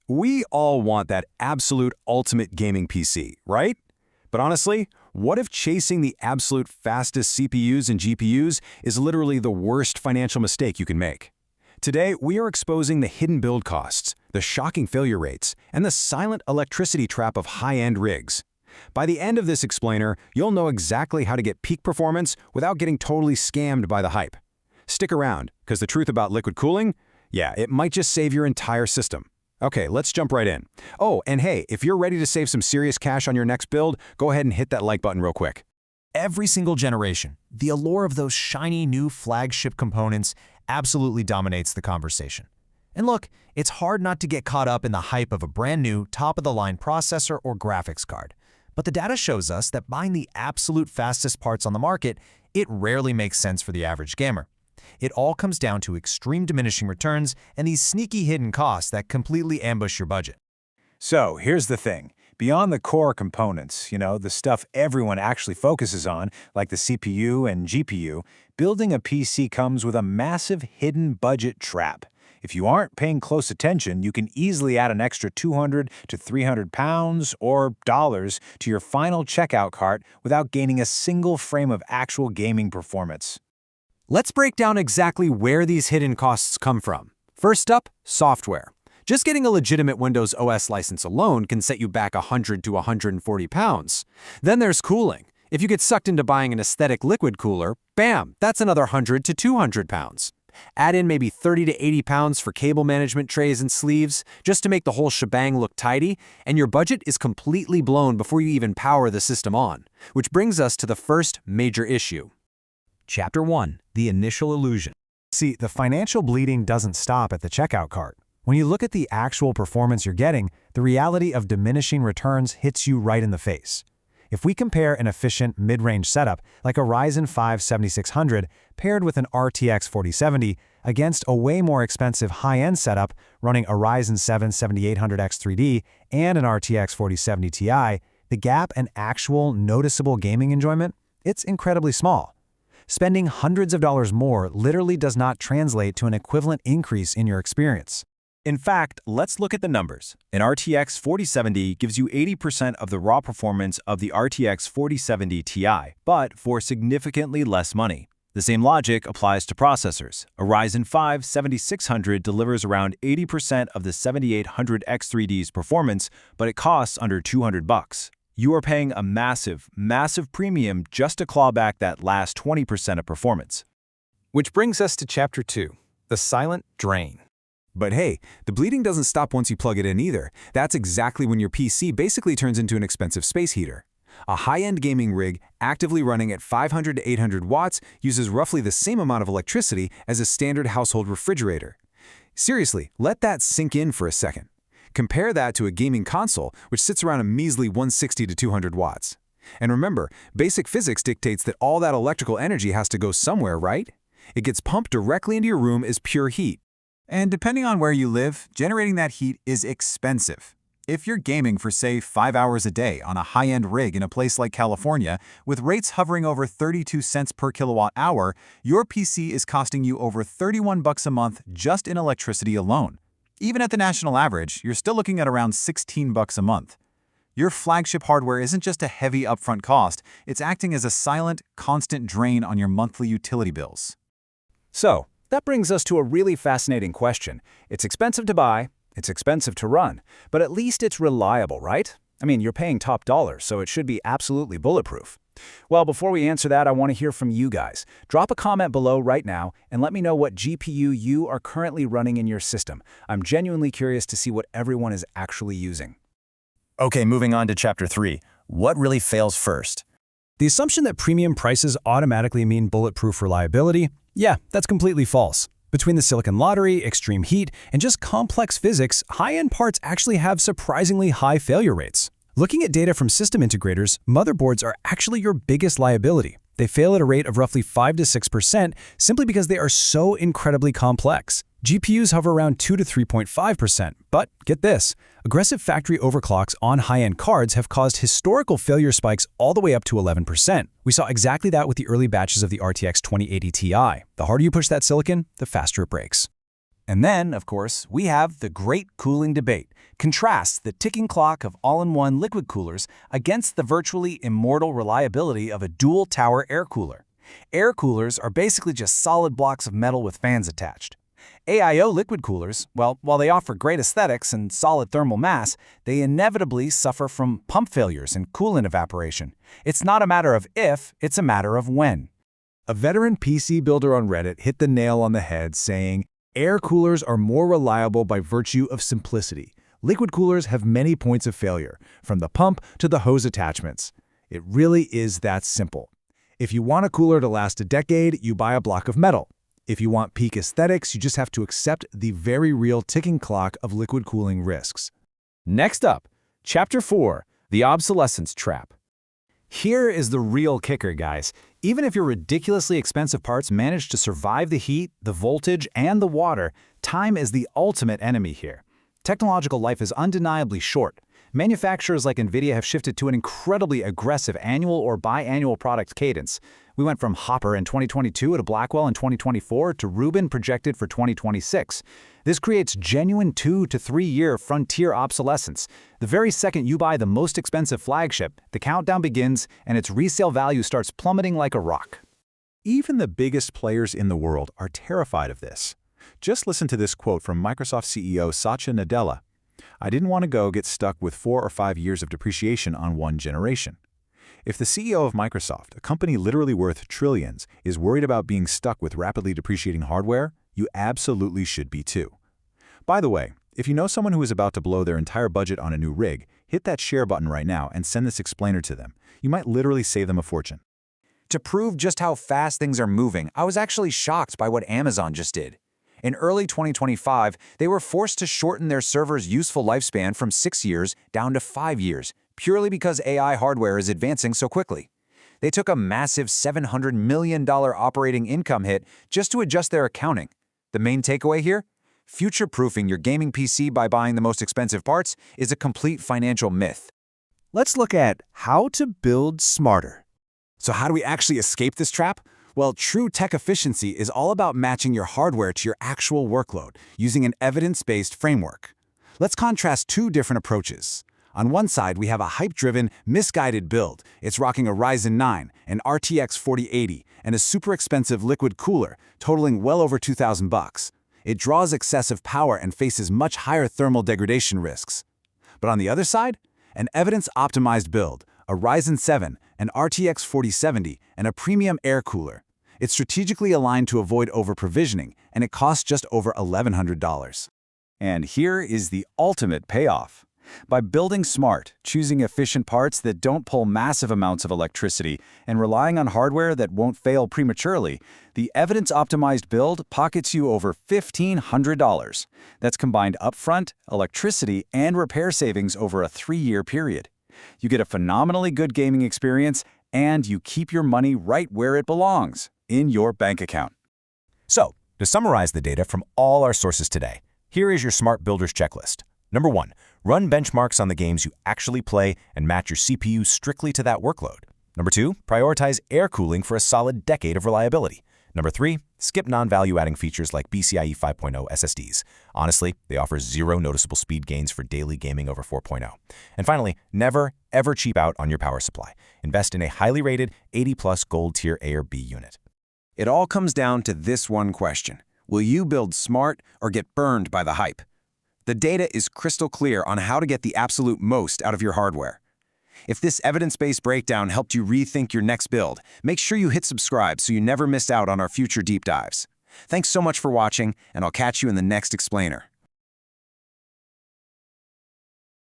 We all want that absolute ultimate gaming PC, right? But honestly, what if chasing the absolute fastest CPUs and GPUs is literally the worst financial mistake you can make? Today, we are exposing the hidden build costs, the shocking failure rates, and the silent electricity trap of high-end rigs. By the end of this explainer, you'll know exactly how to get peak performance without getting totally scammed by the hype. Stick around, because the truth about liquid cooling? Yeah, it might just save your entire system. Okay, let's jump right in. Oh, and hey, if you're ready to save some serious cash on your next build, go ahead and hit that like button real quick. Every single generation, the allure of those shiny new flagship components absolutely dominates the conversation. And look, it's hard not to get caught up in the hype of a brand new, top-of-the-line processor or graphics card. But the data shows us that buying the absolute fastest parts on the market, it rarely makes sense for the average gamer. It all comes down to extreme diminishing returns and these sneaky hidden costs that completely ambush your budget. So here's the thing. Beyond the core components, the stuff everyone actually focuses on, like the CPU and GPU, building a PC comes with a massive hidden budget trap. If you aren't paying close attention, you can easily add an extra 200 to 300 pounds or dollars to your final checkout cart without gaining a single frame of actual gaming performance. Let's break down exactly where these hidden costs come from. First up, software. Just getting a legitimate Windows OS license alone can set you back 100 to 140 pounds. Then there's cooling. If you get sucked into buying an aesthetic liquid cooler, bam, that's another 100 to 200 pounds. Add in maybe 30 to 80 pounds for cable management trays and sleeves, just to make the whole shebang look tidy, and your budget is completely blown before you even power the system on. Which brings us to the first major issue. Chapter 1. The initial illusion. See, the financial bleeding doesn't stop at the checkout cart. When you look at the actual performance you're getting, the reality of diminishing returns hits you right in the face. If we compare an efficient mid-range setup like a Ryzen 5 7600 paired with an RTX 4070 against a way more expensive high-end setup running a Ryzen 7 7800X3D and an RTX 4070 Ti, the gap in actual noticeable gaming enjoyment, it's incredibly small. Spending hundreds of dollars more literally does not translate to an equivalent increase in your experience. In fact, let's look at the numbers. An RTX 4070 gives you 80% of the raw performance of the RTX 4070 Ti, but for significantly less money. The same logic applies to processors. A Ryzen 5 7600 delivers around 80% of the 7800X3D's performance, but it costs under $200. You are paying a massive, massive premium just to claw back that last 20% of performance. Which brings us to Chapter 2, the silent drain. But hey, the bleeding doesn't stop once you plug it in either. That's exactly when your PC basically turns into an expensive space heater. A high-end gaming rig actively running at 500 to 800 watts uses roughly the same amount of electricity as a standard household refrigerator. Seriously, let that sink in for a second. Compare that to a gaming console, which sits around a measly 160 to 200 watts. And remember, basic physics dictates that all that electrical energy has to go somewhere, right? It gets pumped directly into your room as pure heat. And depending on where you live, generating that heat is expensive. If you're gaming for, say, 5 hours a day on a high-end rig in a place like California, with rates hovering over 32 cents per kilowatt hour, your PC is costing you over $31 a month just in electricity alone. Even at the national average, you're still looking at around $16 a month. Your flagship hardware isn't just a heavy upfront cost, it's acting as a silent, constant drain on your monthly utility bills. So, that brings us to a really fascinating question. It's expensive to buy, it's expensive to run, but at least it's reliable, right? I mean, you're paying top dollar, so it should be absolutely bulletproof. Well, before we answer that, I want to hear from you guys. Drop a comment below right now and let me know what GPU you are currently running in your system. I'm genuinely curious to see what everyone is actually using. Okay, moving on to Chapter 3. What really fails first? The assumption that premium prices automatically mean bulletproof reliability, yeah, that's completely false. Between the silicon lottery, extreme heat, and just complex physics, high-end parts actually have surprisingly high failure rates. Looking at data from system integrators, motherboards are actually your biggest liability. They fail at a rate of roughly 5 to 6% simply because they are so incredibly complex. GPUs hover around 2 to 3.5%, but get this, aggressive factory overclocks on high-end cards have caused historical failure spikes all the way up to 11%. We saw exactly that with the early batches of the RTX 2080 Ti. The harder you push that silicon, the faster it breaks. And then, of course, we have the great cooling debate. Contrasts the ticking clock of all-in-one liquid coolers against the virtually immortal reliability of a dual-tower air cooler. Air coolers are basically just solid blocks of metal with fans attached. AIO liquid coolers, well, while they offer great aesthetics and solid thermal mass, they inevitably suffer from pump failures and coolant evaporation. It's not a matter of if, it's a matter of when. A veteran PC builder on Reddit hit the nail on the head saying, "Air coolers are more reliable by virtue of simplicity. Liquid coolers have many points of failure, from the pump to the hose attachments. It really is that simple. If you want a cooler to last a decade, you buy a block of metal. If you want peak aesthetics, you just have to accept the very real ticking clock of liquid cooling risks." Next up, Chapter 4, The Obsolescence Trap. Here is the real kicker, guys. Even if your ridiculously expensive parts manage to survive the heat, the voltage, and the water, time is the ultimate enemy here. Technological life is undeniably short. Manufacturers like NVIDIA have shifted to an incredibly aggressive annual or biannual product cadence. We went from Hopper in 2022 to Blackwell in 2024 to Rubin projected for 2026. This creates genuine 2 to 3 year frontier obsolescence. The very second you buy the most expensive flagship, the countdown begins and its resale value starts plummeting like a rock. Even the biggest players in the world are terrified of this. Just listen to this quote from Microsoft CEO Satya Nadella. "I didn't want to get stuck with 4 or 5 years of depreciation on one generation." If the CEO of Microsoft, a company literally worth trillions, is worried about being stuck with rapidly depreciating hardware, you absolutely should be too. By the way, if you know someone who is about to blow their entire budget on a new rig, hit that share button right now and send this explainer to them. You might literally save them a fortune. To prove just how fast things are moving, I was actually shocked by what Amazon just did. In early 2025, they were forced to shorten their server's useful lifespan from 6 years down to 5 years, purely because AI hardware is advancing so quickly. They took a massive $700 million operating income hit just to adjust their accounting. The main takeaway here? Future-proofing your gaming PC by buying the most expensive parts is a complete financial myth. Let's look at how to build smarter. So how do we actually escape this trap? Well, true tech efficiency is all about matching your hardware to your actual workload using an evidence-based framework. Let's contrast two different approaches. On one side, we have a hype-driven, misguided build. It's rocking a Ryzen 9, an RTX 4080, and a super expensive liquid cooler, totaling well over $2,000. It draws excessive power and faces much higher thermal degradation risks. But on the other side, an evidence-optimized build, a Ryzen 7, an RTX 4070, and a premium air cooler. It's strategically aligned to avoid over-provisioning, and it costs just over $1,100. And here is the ultimate payoff. By building smart, choosing efficient parts that don't pull massive amounts of electricity, and relying on hardware that won't fail prematurely, the evidence-optimized build pockets you over $1,500. That's combined upfront, electricity, and repair savings over a 3-year period. You get a phenomenally good gaming experience, and you keep your money right where it belongs, in your bank account. So, to summarize the data from all our sources today, here is your Smart Builders checklist. Number 1, run benchmarks on the games you actually play and match your CPU strictly to that workload. Number 2, prioritize air cooling for a solid decade of reliability. Number 3, skip non-value-adding features like PCIe 5.0 SSDs. Honestly, they offer zero noticeable speed gains for daily gaming over 4.0. And finally, never, ever cheap out on your power supply. Invest in a highly rated 80-plus Gold Tier A or B unit. It all comes down to this one question. Will you build smart or get burned by the hype? The data is crystal clear on how to get the absolute most out of your hardware. If this evidence-based breakdown helped you rethink your next build, make sure you hit subscribe so you never miss out on our future deep dives. Thanks so much for watching, and I'll catch you in the next explainer.